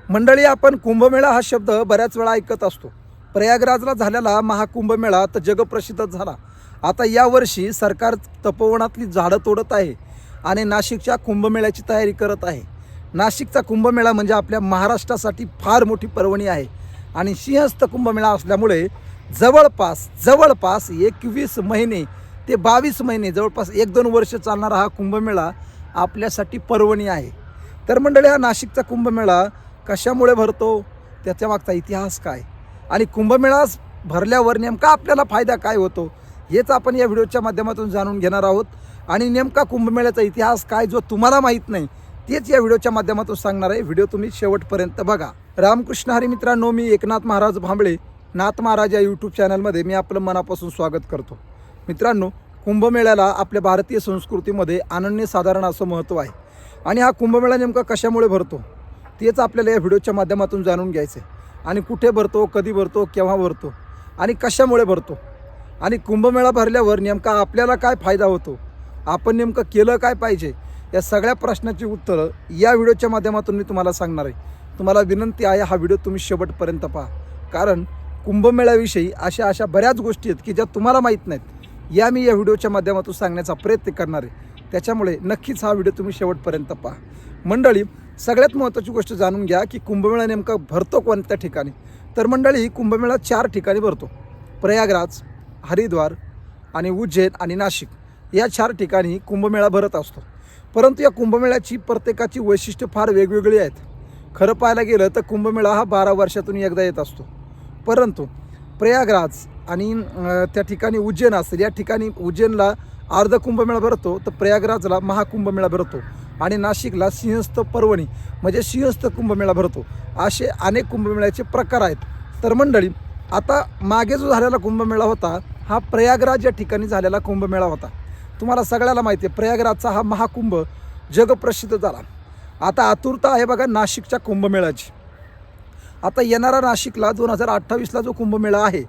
मंडळी, आपण कुंभमेळा हा शब्द बऱ्याच वेळा ऐकत असतो. प्रयागराजला झालेला महाकुंभमेळा तर जगप्रसिद्धच झाला. आता यावर्षी सरकार तपोवनातली झाडं तोडत आहे आणि नाशिकच्या कुंभमेळ्याची तयारी करत आहे. नाशिकचा कुंभमेळा म्हणजे आपल्या महाराष्ट्रासाठी फार मोठी पर्वणी आहे आणि सिंहस्थ कुंभमेळा असल्यामुळे जवळपास 21 महिने ते 22 महिने, जवळपास 1-2 वर्ष चालणारा हा कुंभमेळा आपल्यासाठी पर्वणी आहे. तर मंडळी, हा नाशिकचा कुंभमेळा कशामुळे भरतो, त्याच्या मागचा इतिहास काय आणि कुंभमेळा भरल्यावर नेमका आपल्याला फायदा काय होतो, हेच आपण या व्हिडिओच्या माध्यमातून जाणून घेणार आहोत. आणि नेमका कुंभमेळ्याचा इतिहास काय जो तुम्हाला माहीत नाही तेच या व्हिडिओच्या माध्यमातून सांगणार आहे. व्हिडिओ तुम्ही शेवटपर्यंत बघा. रामकृष्ण हरी मित्रांनो, मी एकनाथ महाराज भांबळे, नाथ महाराज या यूट्यूब चॅनलमध्ये मी आपलं मनापासून स्वागत करतो. मित्रांनो, कुंभमेळ्याला आपल्या भारतीय संस्कृतीमध्ये अनन्यसाधारण असं महत्त्व आहे आणि हा कुंभमेळा नेमका कशामुळे भरतो तेच आपल्याला या व्हिडिओच्या माध्यमातून जाणून घ्यायचं आहे. आणि कुठे भरतो, कधी भरतो, केव्हा भरतो आणि कशामुळे भरतो आणि कुंभमेळा भरल्यावर नेमका आपल्याला काय फायदा होतो, आपण नेमकं केलं काय पाहिजे, या सगळ्या प्रश्नाची उत्तरं या व्हिडिओच्या माध्यमातून मी तुम्हाला सांगणार आहे. तुम्हाला विनंती आहे, हा व्हिडिओ तुम्ही शेवटपर्यंत पहा, कारण कुंभमेळ्याविषयी अशा बऱ्याच गोष्टी आहेत की ज्या तुम्हाला माहीत नाहीत, या मी या व्हिडिओच्या माध्यमातून सांगण्याचा प्रयत्न करणार आहे. त्याच्यामुळे नक्कीच हा व्हिडिओ तुम्ही शेवटपर्यंत पहा. मंडळी, सगळ्यात महत्त्वाची गोष्ट जाणून घ्या की कुंभमेळा नेमका भरतो कोणत्या ठिकाणी. तर मंडळी, कुंभमेळा 4 ठिकाणी भरतो. प्रयागराज, हरिद्वार आणि उज्जैन आणि नाशिक या 4 ठिकाणी कुंभमेळा भरत असतो. परंतु या कुंभमेळ्याची प्रत्येकाची वैशिष्ट्य फार वेगवेगळी आहेत. खरं पाहायला गेलं तर कुंभमेळा हा 12 वर्षातून एकदा येत असतो. परंतु प्रयागराज आणि त्या ठिकाणी उज्जैन असेल, या ठिकाणी उज्जैनला अर्ध कुंभमेळा भरतो, तर प्रयागराजला महाकुंभमेळा भरतो आणि नाशिकला सिंहस्थ पर्वणी म्हणजे सिंहस्थ कुंभमेळा भरतो. असे अनेक कुंभमेळ्याचे प्रकार आहेत. तर मंडळी, आता मागे जो झालेला कुंभमेळा होता हा प्रयागराज या ठिकाणी झालेला कुंभमेळा होता. तुम्हाला सगळ्याला माहिती आहे, प्रयागराजचा हा महाकुंभ जगप्रसिद्ध झाला. आता आतुरता आहे बघा नाशिकच्या कुंभमेळ्याची. आता येणारा नाशिकला 2028ला जो कुंभमेळा आहे,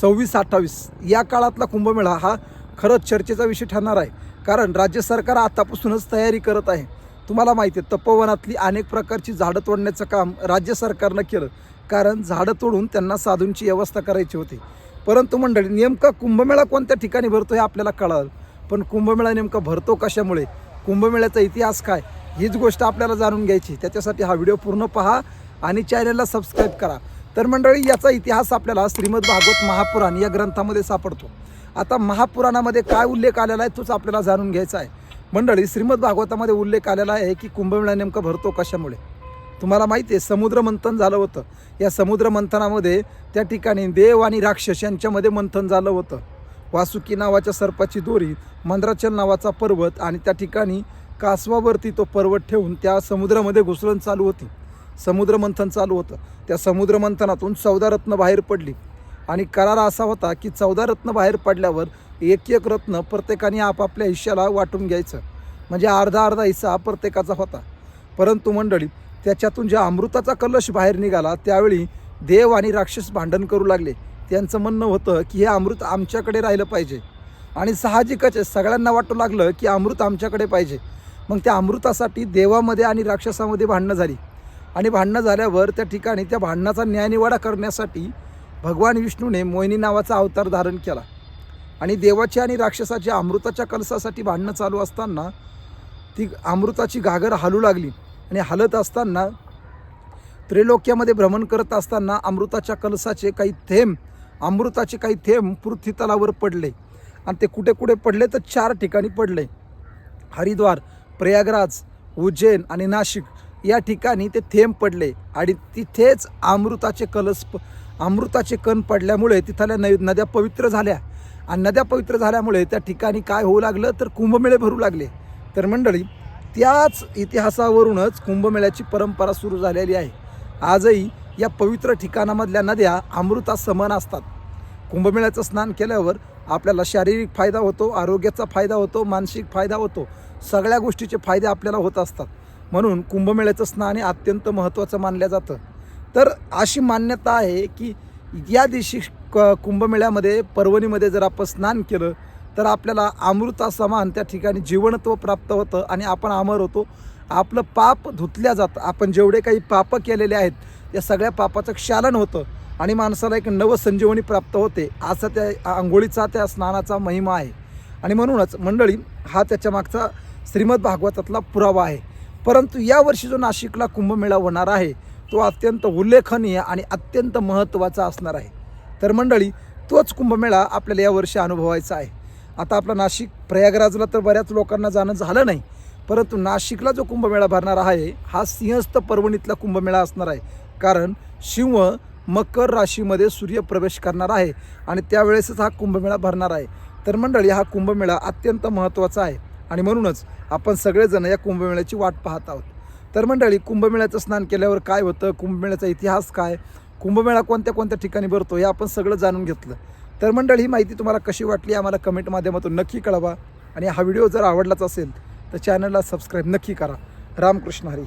26-28 या काळातला कुंभमेळा हा खरंच चर्चेचा विषय ठरणार आहे. कारण राज्य सरकार आतापासूनच तयारी करत आहे. तुम्हाला माहिती आहे, तपोवनातली अनेक प्रकारची झाडं तोडण्याचं काम राज्य सरकारनं केलं, कारण झाडं तोडून त्यांना साधूंची व्यवस्था करायची होती. परंतु मंडळी, नेमका कुंभमेळा कोणत्या ठिकाणी भरतो हे आपल्याला कळलं, पण कुंभमेळा नेमका भरतो कशामुळे, कुंभमेळ्याचा इतिहास काय, हीच गोष्ट आपल्याला जाणून घ्यायची. त्याच्यासाठी हा व्हिडिओ पूर्ण पहा आणि चॅनलला सबस्क्राईब करा. तर मंडळी, याचा इतिहास आपल्याला श्रीमद भागवत महापुराण या ग्रंथामध्ये सापडतो. आता महापुराणामध्ये काय उल्लेख आलेला आहे तोच आपल्याला जाणून घ्यायचा आहे. मंडळी, श्रीमद भागवतामध्ये उल्लेख आलेला आहे की कुंभमेळा नेमका भरतो कशामुळे. तुम्हाला माहिती आहे, समुद्र मंथन झालं होतं. या समुद्र मंथनामध्ये त्या ठिकाणी देव आणि राक्षस यांच्यामध्ये मंथन झालं होतं. वासुकी नावाच्या सर्पाची दोरी, मंद्राचल नावाचा पर्वत आणि त्या ठिकाणी कासवावरती तो पर्वत ठेवून त्या समुद्रामध्ये घुसळण चालू होती. समुद्र मंथन चालू होतं. त्या समुद्र मंथनातून 14 रत्न बाहेर पडली आणि करार असा होता की 14 रत्न बाहेर पडल्यावर एक रत्न प्रत्येकाने आपापल्या हिश्श्याला वाटून घ्यायचं, म्हणजे अर्धा हिस्सा प्रत्येकाचा होता. परंतु मंडळी, त्याच्यातून ज्या अमृताचा कलश बाहेर निघाला त्यावेळी देव आणि राक्षस भांडण करू लागले. त्यांचं म्हणणं होतं की हे अमृत आमच्याकडे राहिलं पाहिजे आणि साहजिकच सगळ्यांना वाटू लागलं की अमृत आमच्याकडे पाहिजे. मग त्या अमृतासाठी देवामध्ये आणि राक्षसामध्ये भांडणं झाली आणि भांडणं झाल्यावर त्या ठिकाणी त्या भांडणाचा न्यायनिवाडा करण्यासाठी भगवान विष्णूने मोहिनी नावाचा अवतार धारण केला आणि देवाची आणि राक्षसाची अमृताच्या कलशासाठी भांडणं चालू असताना ती अमृताची घागर हलू लागली आणि हलत असताना त्रैलोक्यामध्ये भ्रमण करत असताना अमृताच्या कलशाचे काही थेंब पृथ्वी तलावर पडले आणि ते कुठे कुठे पडले तर 4 ठिकाणी पडले. हरिद्वार, प्रयागराज, उज्जैन आणि नाशिक या ठिकाणी ते थेंब पडले आणि तिथेच अमृताचे कण पडल्यामुळे तिथल्या नद्या पवित्र झाल्या आणि नद्या पवित्र झाल्यामुळे त्या ठिकाणी काय होऊ लागलं तर कुंभमेळे भरू लागले. तर मंडळी, त्याच इतिहासावरूनच कुंभमेळ्याची परंपरा सुरू झालेली आहे. आजही या पवित्र ठिकाणामधल्या नद्या अमृता समान असतात. कुंभमेळ्याचं स्नान केल्यावर आपल्याला शारीरिक फायदा होतो, आरोग्याचा फायदा होतो, मानसिक फायदा होतो, सगळ्या गोष्टीचे फायदे आपल्याला होत असतात. म्हणून कुंभमेळ्याचं स्नान हे अत्यंत महत्त्वाचं मानलं जातं. तर अशी मान्यता आहे की या दिवशी कुंभमेळ्यामध्ये पर्वणीमध्ये जर आपण स्नान केलं तर आपल्याला अमृता समान त्या ठिकाणी जीवनत्व प्राप्त होतं आणि आपण अमर होतो आपलं पाप धुतल्या जातं. आपण जेवढे काही पापं केलेले आहेत त्या सगळ्या पापाचं क्षालन होतं आणि माणसाला एक नवसंजीवनी प्राप्त होते. असा त्या आंघोळीचा, त्या स्नानाचा महिमा आहे. आणि म्हणूनच मंडळी हा त्याच्या मागचा श्रीमद भागवतातला पुरावा आहे. परंतु यावर्षी जो नाशिकला कुंभमेळा होणार आहे तो अत्यंत उल्लेखनीय आणि अत्यंत महत्त्वाचा असणार आहे. तर मंडळी तोच कुंभमेळा आपल्याला यावर्षी अनुभवायचा आहे. आता आपला नाशिक प्रयागराजला तर बऱ्याच लोकांना जाणं झालं नाही, परंतु नाशिकला जो कुंभमेळा भरणार आहे हा सिंहस्थ पर्वणीतला कुंभमेळा असणार आहे. कारण सिंह मकर राशीमध्ये सूर्यप्रवेश करणार आहे आणि त्यावेळेसच हा कुंभमेळा भरणार आहे. तर मंडळी हा कुंभमेळा अत्यंत महत्त्वाचा आहे आणि म्हणूनच आपण सगळेजण या कुंभमेळ्याची वाट पाहत आहोत. तर मंडळी कुंभमेळ्याचं स्नान केल्यावर काय होतं, कुंभमेळ्याचा इतिहास काय, कुंभमेळा कोणत्या कोणत्या ठिकाणी भरतो हे आपण सगळं जाणून घेतलं. तर मंडळी ही माहिती तुम्हाला कशी वाटली आम्हाला कमेंट माध्यमातून नक्की कळवा आणि हा व्हिडिओ जर आवडलाच असेल तर चॅनलला सबस्क्राईब नक्की करा. रामकृष्ण हरी.